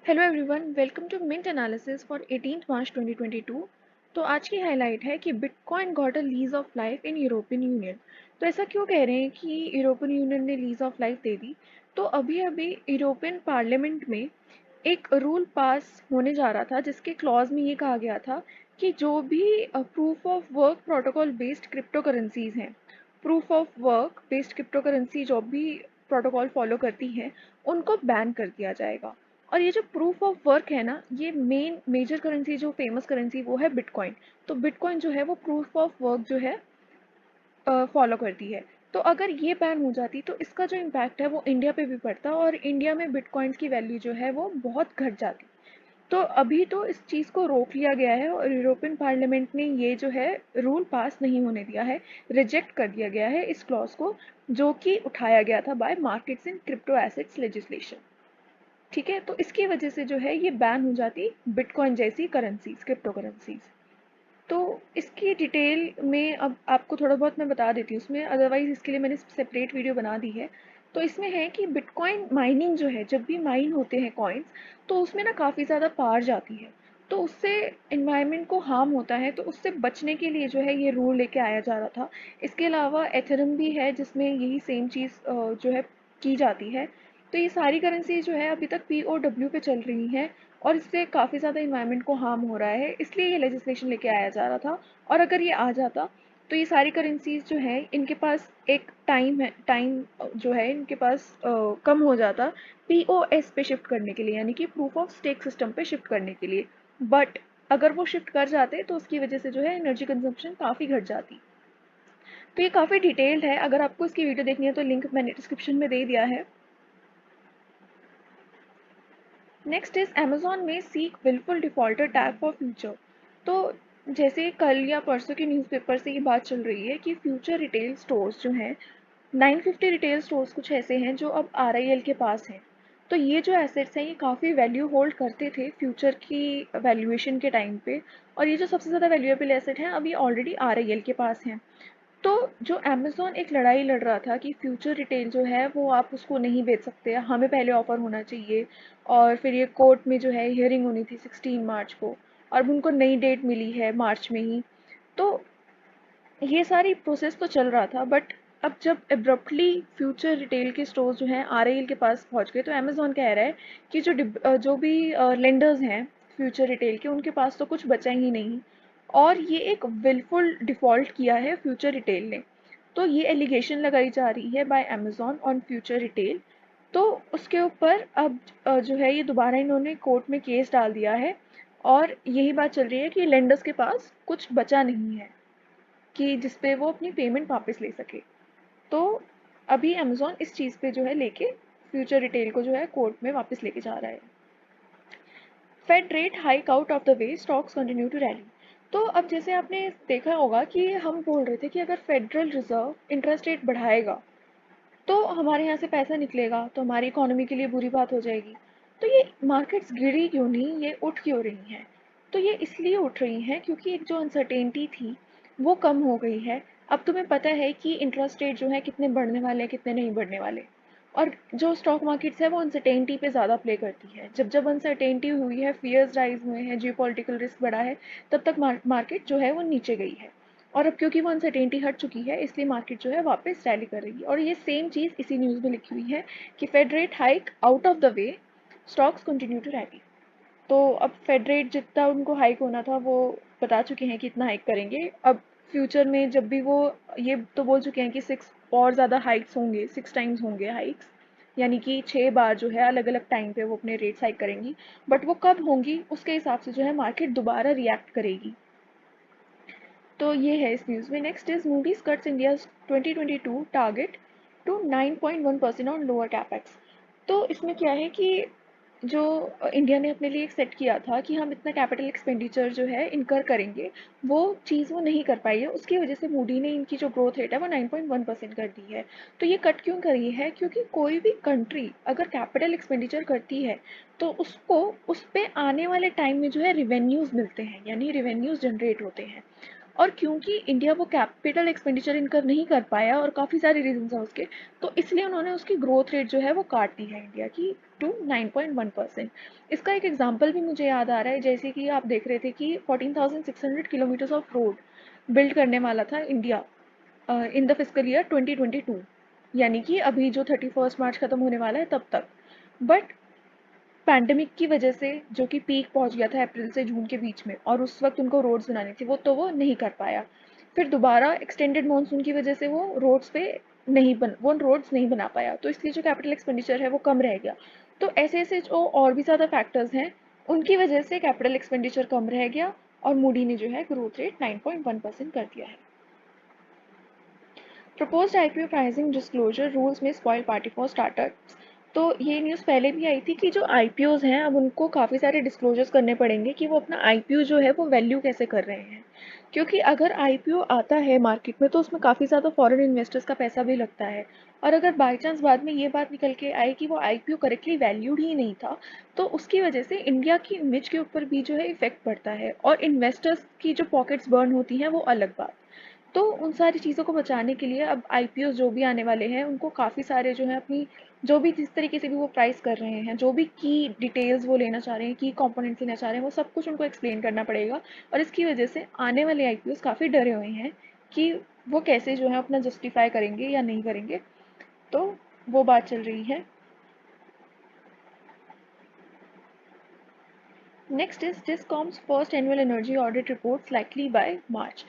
Hello everyone, welcome to Mint analysis for 18th March 2022। तो आज की हाईलाइट है कि bitcoin got a lease of life in European Union. तो ऐसा क्यों कह रहे हैं कि यूरोपियन यूनियन ने लीज ऑफ लाइफ दे दी? तो अभी अभी यूरोपियन पार्लियामेंट में एक रूल पास होने जा रहा था जिसके क्लॉज में ये कहा गया था कि जो भी proof of work protocol based crypto currencies हैं, proof of work based crypto currency जो भी प्रोटोकॉल फॉलो करती हैं, उनको बैन कर दिया जाएगा। और ये जो प्रूफ ऑफ वर्क है ना, ये मेजर करेंसी जो फेमस करेंसी वो है बिटकॉइन। तो बिटकॉइन जो है वो प्रूफ ऑफ वर्क जो है फॉलो करती है। तो अगर ये बैन हो जाती तो इसका जो इम्पैक्ट है वो इंडिया पे भी पड़ता और इंडिया में बिटकॉइंस की वैल्यू जो है वो बहुत घट जाती। तो अभी तो इस चीज़ को रोक लिया गया है और यूरोपियन पार्लियामेंट ने ये जो है रूल पास नहीं होने दिया है, रिजेक्ट कर दिया गया है इस क्लॉज को, जो कि उठाया गया था by markets in crypto assets legislation. ठीक है, तो इसकी वजह से जो है ये बैन हो जाती बिटकॉइन जैसी करेंसीज, क्रिप्टो करेंसीज। तो इसकी डिटेल में अब आपको थोड़ा बहुत मैं बता देती हूँ उसमें, अदरवाइज इसके लिए मैंने सेपरेट वीडियो बना दी है। तो इसमें है कि बिटकॉइन माइनिंग जो है, जब भी माइन होते हैं कॉइन्स, तो उसमें ना काफ़ी ज़्यादा पार जाती है, तो उससे इन्वायरमेंट को हार्म होता है। तो उससे बचने के लिए जो है ये रूल लेके आया जा रहा था। इसके अलावा एथेरियम भी है जिसमें यही सेम चीज़ जो है की जाती है। तो ये सारी करेंसी जो है अभी तक POW पे चल रही हैं और इससे काफ़ी ज़्यादा इन्वायरमेंट को हार्म हो रहा है, इसलिए ये लेजिस्लेशन लेके आया जा रहा था। और अगर ये आ जाता तो ये सारी करेंसीज जो है इनके पास एक टाइम है, टाइम जो है इनके पास कम हो जाता POS पे शिफ्ट करने के लिए, यानी कि प्रूफ ऑफ स्टेक सिस्टम पे शिफ्ट करने के लिए। बट अगर वो शिफ्ट कर जाते तो उसकी वजह से जो है एनर्जी कंजम्पशन काफ़ी घट जाती। तो ये काफ़ी डिटेल्ड है, अगर आपको इसकी वीडियो देखनी है तो लिंक मैंने डिस्क्रिप्शन में दे दिया है। Next is Amazon may seek wilful defaulter tag for Future. तो जैसे कल या परसों के न्यूज़पेपर से ये बात चल रही है कि फ्यूचर रिटेल स्टोर्स जो हैं, 950 रिटेल स्टोर्स कुछ ऐसे हैं जो अब RIL के पास हैं। तो ये जो एसेट्स हैं ये काफ़ी वैल्यू होल्ड करते थे फ्यूचर की वैल्यूएशन के टाइम पे, और ये जो सबसे ज़्यादा वैल्यूएबल एसेट हैं अभी ऑलरेडी RIL के पास हैं। तो जो अमेज़न एक लड़ाई लड़ रहा था कि फ्यूचर रिटेल जो है वो आप उसको नहीं बेच सकते, हमें पहले ऑफ़र होना चाहिए, और फिर ये कोर्ट में जो है हियरिंग होनी थी 16 मार्च को, और उनको नई डेट मिली है मार्च में ही। तो ये सारी प्रोसेस तो चल रहा था, बट अब जब एब्रप्टली फ्यूचर रिटेल के स्टोर्स जो हैं RIL के पास पहुंच गए, तो अमेज़न कह रहा है कि जो भी लेंडर्स हैं फ्यूचर रिटेल के, उनके पास तो कुछ बचा ही नहीं, और ये एक विलफुल डिफ़ॉल्ट किया है फ्यूचर रिटेल ने। तो ये एलिगेशन लगाई जा रही है by Amazon on Future Retail. तो उसके ऊपर अब जो है ये दोबारा इन्होंने कोर्ट में केस डाल दिया है, और यही बात चल रही है कि लेंडर्स के पास कुछ बचा नहीं है कि जिस पे वो अपनी पेमेंट वापस ले सके। तो अभी अमेज़न इस चीज़ पे जो है लेके फ्यूचर रिटेल को जो है कोर्ट में वापस लेके जा रहा है। Fed rate hike out of the way, stocks continue to rally. तो अब जैसे आपने देखा होगा कि हम बोल रहे थे कि अगर फेडरल रिजर्व इंटरेस्ट रेट बढ़ाएगा तो हमारे यहाँ से पैसा निकलेगा, तो हमारी इकोनॉमी के लिए बुरी बात हो जाएगी। तो ये मार्केट्स गिरी क्यों नहीं, ये उठ क्यों रही हैं? तो ये इसलिए उठ रही हैं क्योंकि एक जो अनसर्टेनिटी थी वो कम हो गई है। अब तुम्हें पता है कि इंटरेस्ट रेट जो है कितने बढ़ने वाले हैं, कितने नहीं बढ़ने वाले। और जो स्टॉक मार्केट्स है वो अनसर्टेनिटी पे ज़्यादा प्ले करती है। जब जब अनसर्टेनिटी हुई है, फियर्स राइज हुए हैं, जियोपॉलिटिकल रिस्क बढ़ा है, तब तक मार्केट जो है वो नीचे गई है। और अब क्योंकि वो अनसर्टेनिटी हट चुकी है, इसलिए मार्केट जो है वापस रैली कर रही है। और ये सेम चीज़ इसी न्यूज़ में लिखी हुई है कि Fed rate hike out of the way, stocks continue to rally. तो अब फेड रेट जितना उनको हाइक होना था वो बता चुके हैं कि इतना हाइक करेंगे। अब फ्यूचर में जब भी वो ये तो बोल चुके हैं कि 6 और ज़्यादा हाइक्स होंगे, 6 टाइम्स होंगे हाइक्स, यानी कि 6 बार जो है अलग अलग टाइम पे वो अपने रेट्स हाइक करेंगी। बट वो कब होंगी उसके हिसाब से जो है मार्केट दोबारा रिएक्ट करेगी। तो ये है इस न्यूज़ में। Next is Moody's cuts India 2022 target to 9.1% on lower capex. तो इसमें क्या है कि जो इंडिया ने अपने लिए एक सेट किया था कि हम इतना कैपिटल एक्सपेंडिचर जो है इनकर करेंगे, वो चीज़ वो नहीं कर पाई है। उसकी वजह से मूडी ने इनकी जो ग्रोथ रेट है वो 9.1% कर दी है। तो ये कट क्यों करी है? क्योंकि कोई भी कंट्री अगर कैपिटल एक्सपेंडिचर करती है तो उसको उस पे आने वाले टाइम में जो है रिवेन्यूज़ मिलते हैं, यानी रिवेन्यूज़ जनरेट होते हैं। और क्योंकि इंडिया वो कैपिटल एक्सपेंडिचर इनकर नहीं कर पाया और काफ़ी सारे रीजंस हैं उसके, तो इसलिए उन्होंने उसकी ग्रोथ रेट जो है वो काट दी है इंडिया की टू 9.1%। इसका एक एग्जांपल भी मुझे याद आ रहा है, जैसे कि आप देख रहे थे कि 14,600 किलोमीटर्स ऑफ रोड बिल्ड करने वाला था India in the physical year 2022, यानी कि अभी जो 31 मार्च ख़त्म होने वाला है तब तक। बट पैंडेमिक की वजह से, जो कि पीक पहुंच गया था अप्रैल से जून के बीच में, और उस वक्त उनको रोड्स बनानी थी, वो नहीं कर पाया। फिर दोबारा एक्सटेंडेड मानसून की वजह से वो रोड्स नहीं बना पाया, तो इसलिए जो कैपिटल एक्सपेंडिचर है वो कम रह गया। तो ऐसे ऐसे जो और भी ज़्यादा फैक्टर्स हैं, उनकी वजह से कैपिटल एक्सपेंडिचर कम रह गया और मूडी ने जो है ग्रोथ रेट 9.1% कर दिया है। Proposed IPO pricing disclosure rules में स्पॉइल पार्टी फॉर स्टार्टअप्स। तो ये न्यूज़ पहले भी आई थी कि जो आईपीओज हैं अब उनको काफ़ी सारे डिस्क्लोजर्स करने पड़ेंगे कि वो अपना आईपीओ जो है वो वैल्यू कैसे कर रहे हैं। क्योंकि अगर आईपीओ आता है मार्केट में तो उसमें काफ़ी ज़्यादा फॉरेन इन्वेस्टर्स का पैसा भी लगता है, और अगर बाई चांस बाद में ये बात निकल के आए कि वो आईपीओ करेक्टली वैल्यूड ही नहीं था, तो उसकी वजह से इंडिया की इमेज के ऊपर भी जो है इफेक्ट पड़ता है, और इन्वेस्टर्स की जो पॉकेट्स बर्न होती हैं वो अलग बात। तो उन सारी चीज़ों को बचाने के लिए अब आईपीओ जो भी आने वाले हैं उनको काफ़ी सारे जो है अपनी, जो भी जिस तरीके से भी वो प्राइस कर रहे हैं, जो भी की डिटेल्स वो लेना चाह रहे हैं, की कंपोनेंट्स लेना चाह रहे हैं, वो सब कुछ उनको एक्सप्लेन करना पड़ेगा। और इसकी वजह से आने वाले आईपीओ काफ़ी डरे हुए हैं कि वो कैसे जो है अपना जस्टिफाई करेंगे या नहीं करेंगे। तो वो बात चल रही है। Next is discoms first annual energy audit reports likely by March.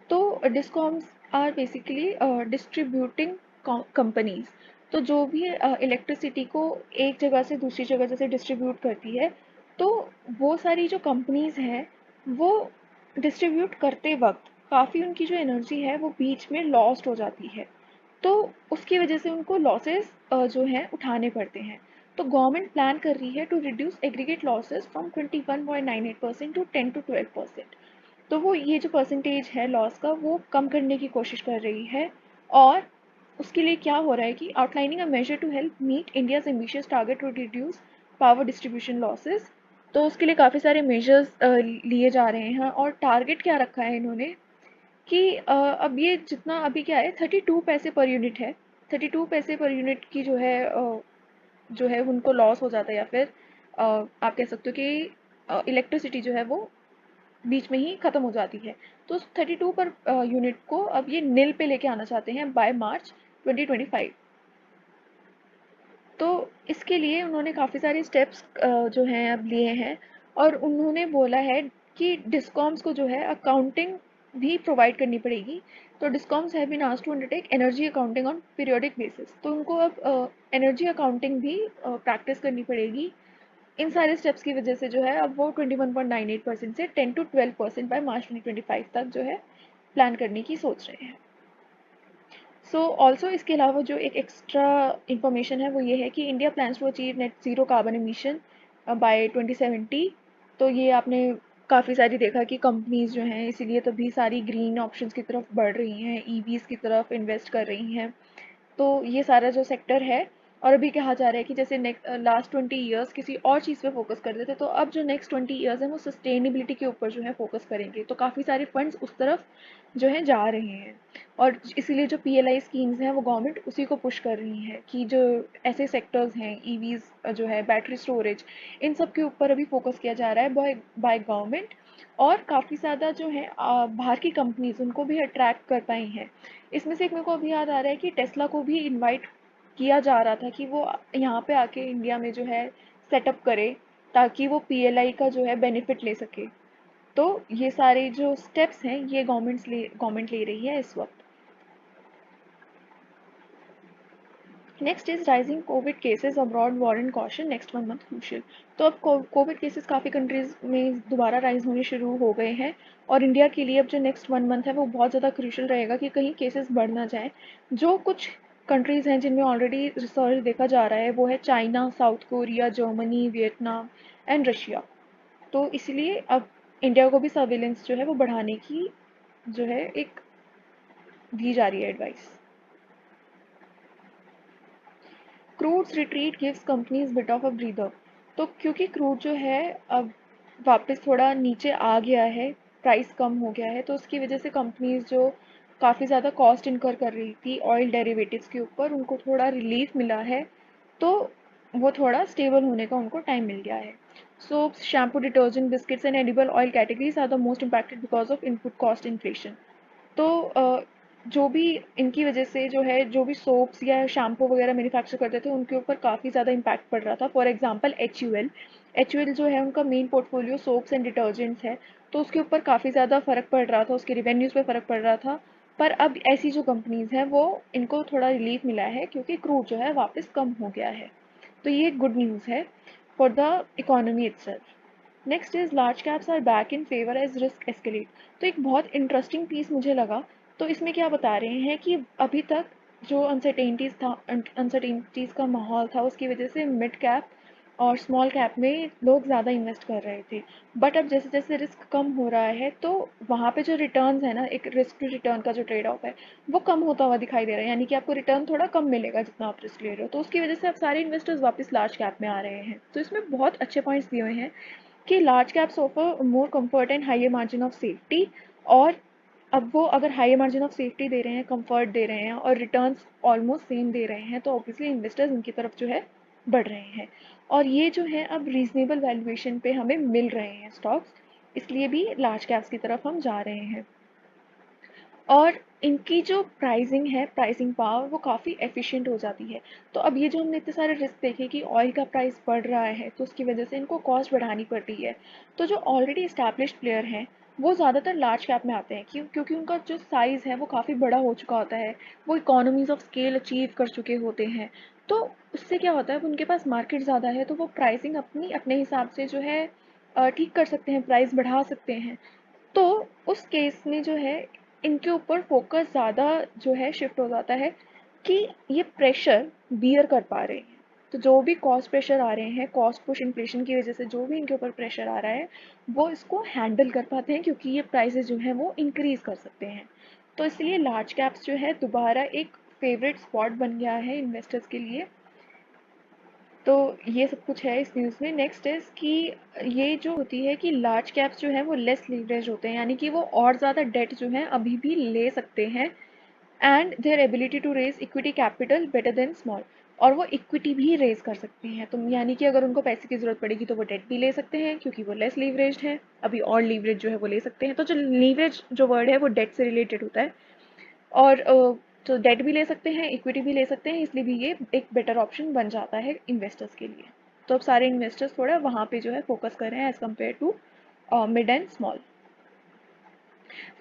तो discoms are basically distributing companies. तो जो भी इलेक्ट्रिसिटी को एक जगह से दूसरी जगह जैसे डिस्ट्रीब्यूट करती है, तो वो सारी जो कंपनीज हैं वो डिस्ट्रीब्यूट करते वक्त काफ़ी उनकी जो एनर्जी है वो बीच में लॉस्ट हो जाती है, तो उसकी वजह से उनको लॉसेस जो हैं उठाने पड़ते हैं। तो गवर्नमेंट प्लान कर रही है to reduce aggregate losses from 21.98% to 10 to 12%। तो वो ये जो परसेंटेज है लॉस का वो कम करने की कोशिश कर रही है। और उसके लिए क्या हो रहा है कि outlining a measure to help meet India's ambitious target to reduce power distribution losses. तो उसके लिए काफ़ी सारे मेजर्स लिए जा रहे हैं, और टारगेट क्या रखा है इन्होंने कि अब ये जितना अभी क्या है 32 पैसे पर यूनिट है, 32 पैसे पर यूनिट की जो है उनको लॉस हो जाता है, या फिर आप कह सकते हो कि इलेक्ट्रिसिटी जो है वो बीच में ही ख़त्म हो जाती है। तो उस 32 पर यूनिट को अब ये नील पे लेके आना चाहते हैं बाय मार्च 2025। तो इसके लिए उन्होंने काफ़ी सारे स्टेप्स जो हैं अब लिए हैं, और उन्होंने बोला है कि डिस्कॉम्स को जो है अकाउंटिंग भी प्रोवाइड करनी पड़ेगी। तो discoms have been asked to undertake energy accounting on periodic basis, तो उनको अब एनर्जी अकाउंटिंग भी प्रैक्टिस करनी पड़ेगी। इन सारे स्टेप्स की वजह से जो है अब वो 21.98% से 10 to 12% बाय मार्च 2025 तक जो है प्लान करने की सोच रहे हैं। सो ऑल्सो इसके अलावा जो एक एक्स्ट्रा इंफॉर्मेशन है वो ये है कि India plans to achieve net zero carbon emission by 2070। तो ये आपने काफ़ी सारी देखा कि कंपनीज जो हैं इसीलिए तभी सारी ग्रीन ऑप्शंस की तरफ बढ़ रही हैं, ईवीज़ की तरफ इन्वेस्ट कर रही हैं। तो ये सारा जो सेक्टर है, और अभी कहा जा रहा है कि जैसे लास्ट 20 ईयर्स किसी और चीज़ पे फोकस करते थे, तो अब जो नेक्स्ट 20 ईयर्स हैं वो सस्टेनेबिलिटी के ऊपर जो है फोकस करेंगे, तो काफ़ी सारे फंड्स उस तरफ जो है जा रहे हैं। और इसीलिए जो पीएलआई स्कीम्स हैं वो गवर्नमेंट उसी को पुश कर रही है कि जो ऐसे सेक्टर्स हैं ईवीज़ जो है बैटरी स्टोरेज, इन सब के ऊपर अभी फोकस किया जा रहा है बाय गवर्नमेंट। और काफ़ी ज़्यादा जो है बाहर की कंपनीज उनको भी अट्रैक्ट कर पाई हैं। इसमें से एक मेरे को अभी याद आ रहा है कि टेस्ला को भी इनवाइट किया जा रहा था कि वो यहाँ पे आके इंडिया में जो है सेटअप करे, ताकि वो पीएलआई का जो है बेनिफिट ले सके। तो ये सारे जो स्टेप्स हैं ये गवर्नमेंट ले रही है इस वक्त। Next is rising Covid cases abroad warrant caution next 1 month crucial. तो अब कोविड केसेस काफ़ी कंट्रीज में दोबारा राइज होने शुरू हो गए हैं, और इंडिया के लिए अब जो नेक्स्ट 1 मंथ है वो बहुत ज़्यादा क्रूशियल रहेगा कि कहीं केसेस बढ़ ना जाए। जो कुछ कंट्रीज़ हैं जिनमें ऑलरेडी रिसर्च देखा जा रहा है वो है China, south Korea, Germany, Vietnam and Russia. तो इसलिए अब इंडिया को भी सर्विलेंस जो है वो बढ़ाने की जो है एक दी जा रही है advice. Crude's retreat gives companies bit of a breather. तो क्योंकि क्रूड जो है अब वापस थोड़ा नीचे आ गया है प्राइस कम हो गया है, तो उसकी वजह से कंपनीज जो काफ़ी ज़्यादा कॉस्ट इनकर कर रही थी ऑयल डेरिवेटिव्स के ऊपर, उनको थोड़ा रिलीफ मिला है। तो वो थोड़ा स्टेबल होने का उनको टाइम मिल गया है। Soaps, shampoo, detergent, biscuits and edible oil categories are the most impacted because of input cost inflation. तो जो भी इनकी वजह से जो है, जो भी सोप्स या शैम्पू वगैरह मैन्युफैक्चर करते थे उनके ऊपर काफ़ी ज़्यादा इम्पैक्ट पड़ रहा था। For example H U L जो है उनका main portfolio soaps and detergents है, तो उसके ऊपर काफ़ी ज़्यादा फ़र्क पड़ रहा था, उसके रिवेन्यूज़ पे फ़र्क पड़ रहा था। पर अब ऐसी जो कंपनीज़ हैं वो इनको थोड़ा रिलीफ मिला है क्योंकि क्रूड जो है वापस कम हो गया है। तो ये गुड न्यूज़ है for the economy itself. Next is large caps are back in favour as risk escalate. तो एक बहुत इंटरेस्टिंग पीस मुझे लगा। तो इसमें क्या बता रहे हैं कि अभी तक जो अनसर्टेनिटीज़ का माहौल था उसकी वजह से मिड कैप और स्मॉल कैप में लोग ज़्यादा इन्वेस्ट कर रहे थे। बट अब जैसे जैसे रिस्क कम हो रहा है तो वहाँ पे जो रिटर्न्स है ना, एक रिस्क टू रिटर्न का जो ट्रेड ऑफ है वो कम होता हुआ दिखाई दे रहा है, यानी कि आपको रिटर्न थोड़ा कम मिलेगा जितना आप रिस्क ले रहे हो। तो उसकी वजह से अब सारे इन्वेस्टर्स वापस लार्ज कैप में आ रहे हैं। तो इसमें बहुत अच्छे पॉइंट्स दिए हुए हैं कि large caps offer more comfort and higher margin of safety. और अब वो अगर हाई मार्जिन ऑफ सेफ्टी दे रहे हैं, कंफर्ट दे रहे हैं और रिटर्न्स ऑलमोस्ट सेम दे रहे हैं, तो ऑब्वियसली इन्वेस्टर्स उनकी तरफ जो है बढ़ रहे हैं। और ये जो है अब रीजनेबल वैल्यूएशन पे हमें मिल रहे हैं स्टॉक्स, इसलिए भी लार्ज कैप्स की तरफ हम जा रहे हैं। और इनकी जो प्राइसिंग है, प्राइसिंग पावर वो काफ़ी एफिशिएंट हो जाती है। तो अब ये जो हमने इतने सारे रिस्क देखे कि ऑयल का प्राइस बढ़ रहा है तो उसकी वजह से इनको कॉस्ट बढ़ानी पड़ रही है। तो जो ऑलरेडी इस्टेब्लिश्ड प्लेयर हैं वो ज़्यादातर लार्ज कैप में आते हैं, क्योंकि उनका जो साइज़ है वो काफ़ी बड़ा हो चुका होता है, वो इकोनॉमीज ऑफ स्केल अचीव कर चुके होते हैं। तो उससे क्या होता है, उनके पास मार्केट ज़्यादा है तो वो प्राइसिंग अपनी अपने हिसाब से जो है ठीक कर सकते हैं, प्राइस बढ़ा सकते हैं। तो उस केस में जो है इनके ऊपर फोकस ज़्यादा जो है शिफ्ट हो जाता है कि ये प्रेशर बियर कर पा रहे हैं। तो जो भी कॉस्ट प्रेशर आ रहे हैं, कॉस्ट पुश इन्फ्लेशन की वजह से जो भी इनके ऊपर प्रेशर आ रहा है वो इसको हैंडल कर पाते हैं, क्योंकि ये प्राइसेस जो हैं वो इंक्रीज कर सकते हैं। तो इसलिए लार्ज कैप्स जो है दोबारा एक फेवरेट स्पॉट बन गया है इन्वेस्टर्स के लिए। तो ये सब कुछ है इस न्यूज़ में। नेक्स्ट इज़ कि ये जो होती है कि लार्ज कैप्स जो हैं वो लेस लीवरेज होते हैं, यानी कि वो और ज़्यादा डेट जो है अभी भी ले सकते हैं। And their ability to raise equity capital better than small. और वो इक्विटी भी रेज कर सकते हैं, तो यानी कि अगर उनको पैसे की ज़रूरत पड़ेगी तो वो डेट भी ले सकते हैं क्योंकि वो लेस लीवरेज्ड है, अभी और लीवरेज जो है वो ले सकते हैं। तो जो लीवरेज जो वर्ड है वो डेट से रिलेटेड होता है। और तो डेट भी ले सकते हैं, इक्विटी भी ले सकते हैं, इसलिए भी ये एक बेटर ऑप्शन बन जाता है इन्वेस्टर्स के लिए। तो अब सारे इन्वेस्टर्स थोड़ा वहाँ पे जो है फोकस कर रहे हैं as compared to mid and small.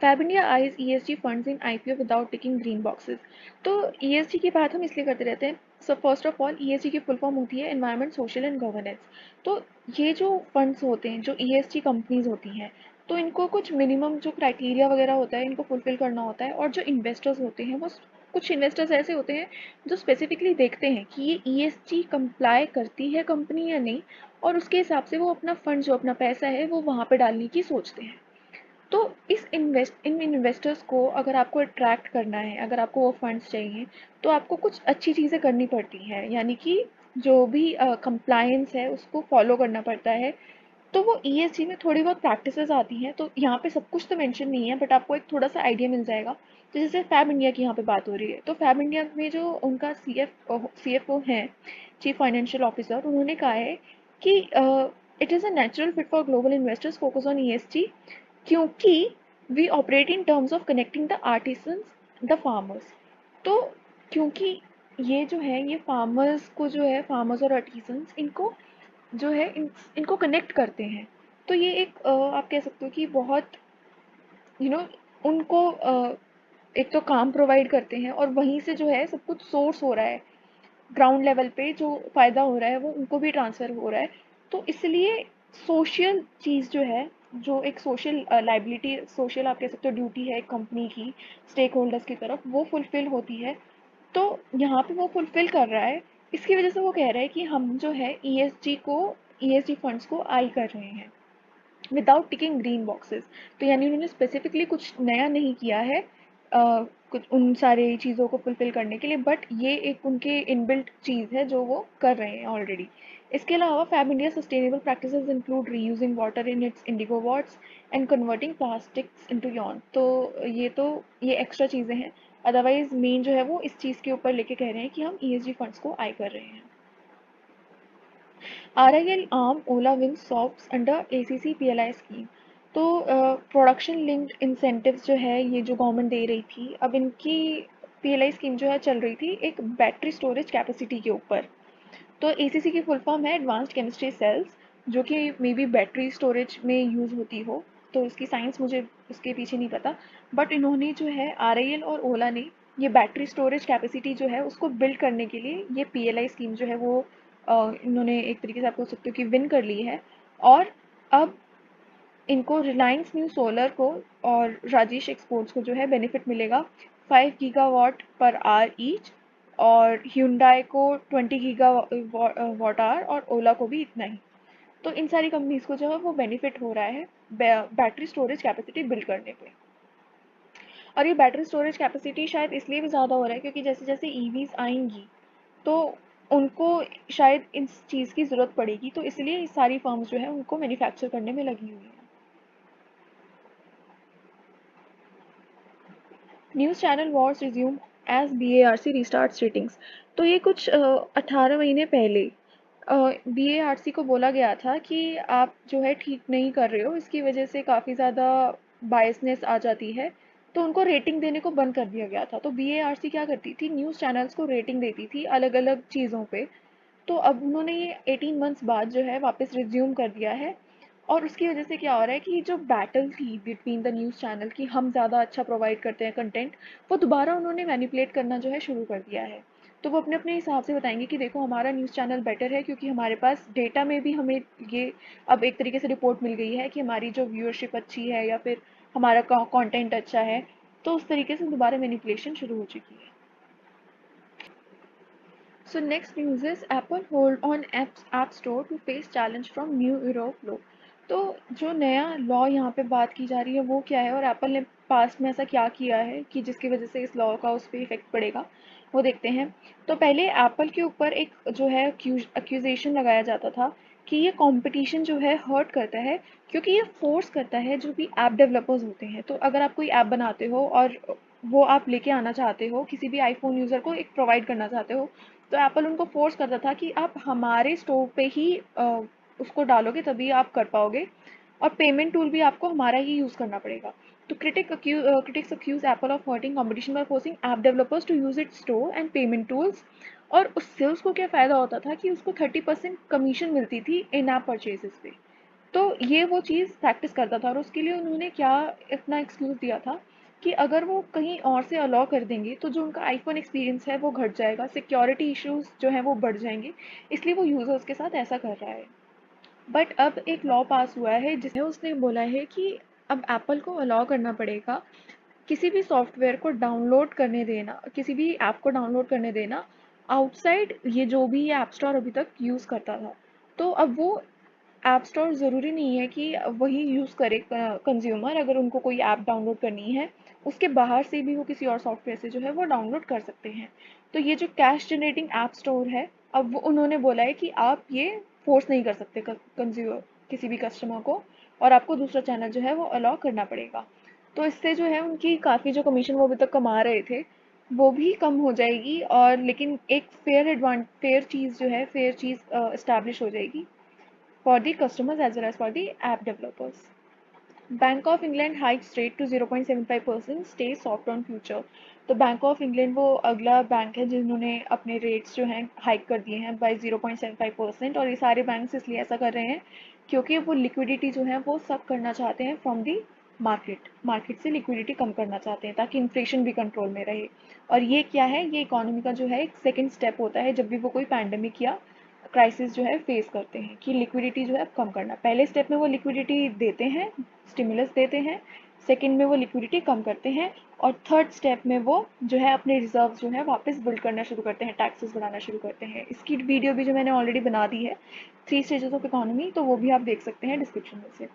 Fab India eyes ESG funds in IPO without ticking green boxes. तो ईएसजी की बात हम इसलिए करते रहते हैं। So first of all ESG की फुल फॉर्म होती है एनवायरनमेंट, सोशल एंड गवर्नेंस। तो ये जो फंड्स होते हैं, जो ईएसजी कंपनीज होती हैं, तो इनको कुछ मिनिमम जो क्राइटेरिया वगैरह होता है इनको फुलफिल करना होता है। और जो इन्वेस्टर्स होते हैं वो कुछ इन्वेस्टर्स ऐसे होते हैं जो स्पेसिफिकली देखते हैं कि ये ईएसजी कंप्लाई करती है कंपनी या नहीं, और उसके हिसाब से वो अपना फंड, जो अपना पैसा है, वो वहाँ पे डालने की सोचते हैं। तो इन इन्वेस्टर्स को अगर आपको अट्रैक्ट करना है, अगर आपको वो फंड्स चाहिए, तो आपको कुछ अच्छी चीज़ें करनी पड़ती हैं, यानी कि जो भी कंप्लायंस है उसको फॉलो करना पड़ता है। तो वो ईएसजी में थोड़ी बहुत प्रैक्टिसेस आती हैं, तो यहाँ पे सब कुछ तो मेंशन नहीं है बट आपको एक थोड़ा सा आइडिया मिल जाएगा। तो जैसे फैब इंडिया की यहाँ पे बात हो रही है, तो फैब इंडिया में जो उनका सीएफओ हैं, चीफ फाइनेंशियल ऑफिसर, उन्होंने कहा है कि it is a natural fit for global investors focus on ESG, क्योंकि we operate in terms of connecting the artisans, the farmers. तो क्योंकि ये जो है ये फार्मर्स को जो है, फार्मर्स और आर्टिसंस इनको जो है इनको कनेक्ट करते हैं। तो ये एक आप कह सकते हो कि बहुत उनको एक तो काम प्रोवाइड करते हैं और वहीं से जो है सब कुछ सोर्स हो रहा है, ग्राउंड लेवल पे जो फ़ायदा हो रहा है वो उनको भी ट्रांसफ़र हो रहा है। तो इसलिए सोशल चीज़ जो है, जो एक सोशल लाइबिलिटी, सोशल आप कह सकते हो ड्यूटी है एक कंपनी की स्टेक होल्डर्स की तरफ, वो फुलफ़िल होती है। तो यहाँ पे वो फुलफ़िल कर रहा है। इसकी वजह से वो कह रहा है कि हम जो है ईएसजी फंड्स को आई कर रहे हैं विदाउट टिकिंग ग्रीन बॉक्सेस। तो यानी उन्होंने स्पेसिफिकली कुछ नया नहीं किया है कुछ उन सारे चीज़ों को फुलफिल करने के लिए, बट ये एक उनके इनबिल्ट चीज़ है जो वो कर रहे हैं ऑलरेडी। इसके अलावा Fab India sustainable practices include reusing water in its indigo vats and converting plastics into yarn. तो ये एक्स्ट्रा चीज़ें हैं, अदरवाइज मेन जो है वो इस चीज़ के ऊपर लेके कह रहे हैं कि हम ESG फंड्स को आय कर रहे हैं। RIL arm Ola Wings SOPs under ACC PLI scheme. तो प्रोडक्शन लिंक्ड इंसेंटिव्स जो है ये जो गवर्नमेंट दे रही थी, अब इनकी PLI स्कीम जो है चल रही थी एक बैटरी स्टोरेज कैपेसिटी के ऊपर। तो ACC की फुल फॉर्म है एडवांस्ड केमिस्ट्री सेल्स, जो कि मे बी बैटरी स्टोरेज में यूज़ होती हो, तो उसकी साइंस मुझे उसके पीछे नहीं पता। बट इन्होंने जो है RIL और ओला ने ये बैटरी स्टोरेज कैपेसिटी जो है उसको बिल्ड करने के लिए ये PLI स्कीम जो है वो इन्होंने एक तरीके से आप बोल सकते हो कि विन कर ली है। और अब इनको रिलायंस न्यू सोलर को और राजेश एक्सपोर्ट्स को जो है बेनिफिट मिलेगा 5 गीगावाट पर आवर ईच, और Hyundai को 20 गीगावाट आवर और ओला को भी इतना ही। तो इन सारी कंपनीज को जो है वो बेनिफिट हो रहा है बैटरी स्टोरेज कैपेसिटी बिल्ड करने पे। और ये बैटरी स्टोरेज कैपेसिटी शायद इसलिए भी ज़्यादा हो रहा है क्योंकि जैसे जैसे EVs आएंगी तो उनको शायद इस चीज़ की ज़रूरत पड़ेगी, तो इसलिए सारी फर्म्स जो है उनको मैन्युफैक्चर करने में लगी हुई हैं। News channel wars resume as BARC restarts ratings. तो ये कुछ 18 महीने पहले BARC को बोला गया था कि आप जो है ठीक नहीं कर रहे हो, इसकी वजह से काफ़ी ज़्यादा बायसनेस आ जाती है, तो उनको रेटिंग देने को बंद कर दिया गया था। तो BARC क्या करती थी, न्यूज़ चैनल्स को रेटिंग देती थी अलग अलग चीज़ों पे। तो अब उन्होंने ये 18 मंथ्स बाद जो है वापस रिज्यूम कर दिया है। और उसकी वजह से क्या हो रहा है कि जो बैटल थी बिटवीन द न्यूज़ चैनल की हम ज़्यादा अच्छा प्रोवाइड करते हैं कंटेंट, वो दोबारा उन्होंने मैनिपुलेट करना जो है शुरू कर दिया है। तो वो अपने अपने हिसाब से बताएंगे कि देखो हमारा न्यूज़ चैनल बेटर है क्योंकि हमारे पास डेटा में भी हमें ये अब एक तरीके से रिपोर्ट मिल गई है कि हमारी जो व्यूअरशिप अच्छी है या फिर हमारा कंटेंट अच्छा है। तो उस तरीके से दोबारा मैनिपुलेशन शुरू हो चुकी है। So next news is Apple hold on App Store to face challenge from New Europe law। तो जो नया लॉ यहाँ पे बात की जा रही है वो क्या है और एप्पल ने पास्ट में ऐसा क्या किया है कि जिसकी वजह से इस लॉ का उस पर इफेक्ट पड़ेगा, वो देखते हैं। तो पहले एप्पल के ऊपर एक जो है अक्यूजेशन लगाया जाता था कि ये कंपटीशन जो है हर्ट करता है, क्योंकि ये फोर्स करता है जो भी ऐप डेवलपर्स होते हैं। तो अगर आप कोई ऐप बनाते हो और वो आप लेके आना चाहते हो, किसी भी आईफोन यूज़र को एक प्रोवाइड करना चाहते हो, तो एप्पल उनको फोर्स करता था कि आप हमारे स्टोर पे ही उसको डालोगे तभी आप कर पाओगे, और पेमेंट टूल भी आपको हमारा ही यूज़ करना पड़ेगा। तो critics accuse Apple of hurting competition by forcing app developers to use its store and payment tools। और उससे उसको क्या फ़ायदा होता था कि उसको 30% कमीशन मिलती थी इन ऐप परचेजेस पे। तो ये वो चीज़ प्रैक्टिस करता था और उसके लिए उन्होंने क्या इतना एक्सक्यूज़ दिया था कि अगर वो कहीं और से अलाउ कर देंगे तो जो उनका आईफोन एक्सपीरियंस है वो घट जाएगा, सिक्योरिटी इश्यूज जो हैं वो बढ़ जाएंगे, इसलिए वो यूज़र्स के साथ ऐसा कर रहा है। बट अब एक लॉ पास हुआ है जिसमें उसने बोला है कि अब एप्पल को अलाउ करना पड़ेगा किसी भी सॉफ्टवेयर को डाउनलोड करने देना, किसी भी ऐप को डाउनलोड करने देना आउटसाइड ये जो भी ये ऐप स्टोर अभी तक यूज़ करता था। तो अब वो ऐप स्टोर ज़रूरी नहीं है कि वही यूज़ करे कंज्यूमर, अगर उनको कोई ऐप डाउनलोड करनी है उसके बाहर से भी वो किसी और सॉफ्टवेयर से जो है वो डाउनलोड कर सकते हैं। तो ये जो कैश जनरेटिंग ऐप स्टोर है, अब वो उन्होंने बोला है कि आप ये फोर्स नहीं कर सकते कंज्यूमर किसी भी कस्टमर को, और आपको दूसरा चैनल जो है वो अलाउ करना पड़ेगा। तो इससे जो है उनकी काफ़ी जो कमीशन वो अभी तक कमा रहे थे वो भी कम हो जाएगी, और लेकिन एक फेयर चीज़ जो है फेयर चीज़ इस्टेब्लिश हो जाएगी for the customers as well as for the app developers। Bank of England hikes rate to 0.75%, stay soft on future. तो बैंक ऑफ इंग्लैंड वो अगला बैंक है जिन्होंने अपने रेट्स जो हैं हाइक कर दिए हैं बाई 0.75%, और ये सारे बैंक्स इसलिए ऐसा कर रहे हैं क्योंकि वो लिक्विडिटी जो है वो सब करना चाहते हैं फ्रॉम दी मार्केट से लिक्विडिटी कम करना चाहते हैं ताकि इन्फ्लेशन भी कंट्रोल में रहे। और ये क्या है, ये इकोनॉमी का जो है एक सेकेंड स्टेप होता है जब भी वो कोई पैंडमिक या क्राइसिस जो है फेस करते हैं कि लिक्विडिटी जो है कम करना। पहले स्टेप में वो लिक्विडिटी देते हैं, स्टिमुलस देते हैं, सेकंड में वो लिक्विडिटी कम करते हैं, और थर्ड स्टेप में वो जो है अपने रिजर्व जो है वापस बिल्ड करना शुरू करते हैं, टैक्सेस बढ़ाना शुरू करते हैं। इसकी वीडियो भी जो मैंने ऑलरेडी बना दी है 3 स्टेजेस ऑफ इकोनॉमी, तो वो भी आप देख सकते हैं डिस्क्रिप्शन में से।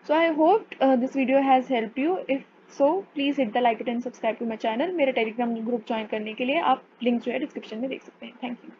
So I hope this video has help you. If so please hit the like button, subscribe to my channel. मेरा टेलीग्राम ग्रुप ज्वाइन करने के लिए आप लिंक जो है डिस्क्रिप्शन में देख सकते हैं। Thank you.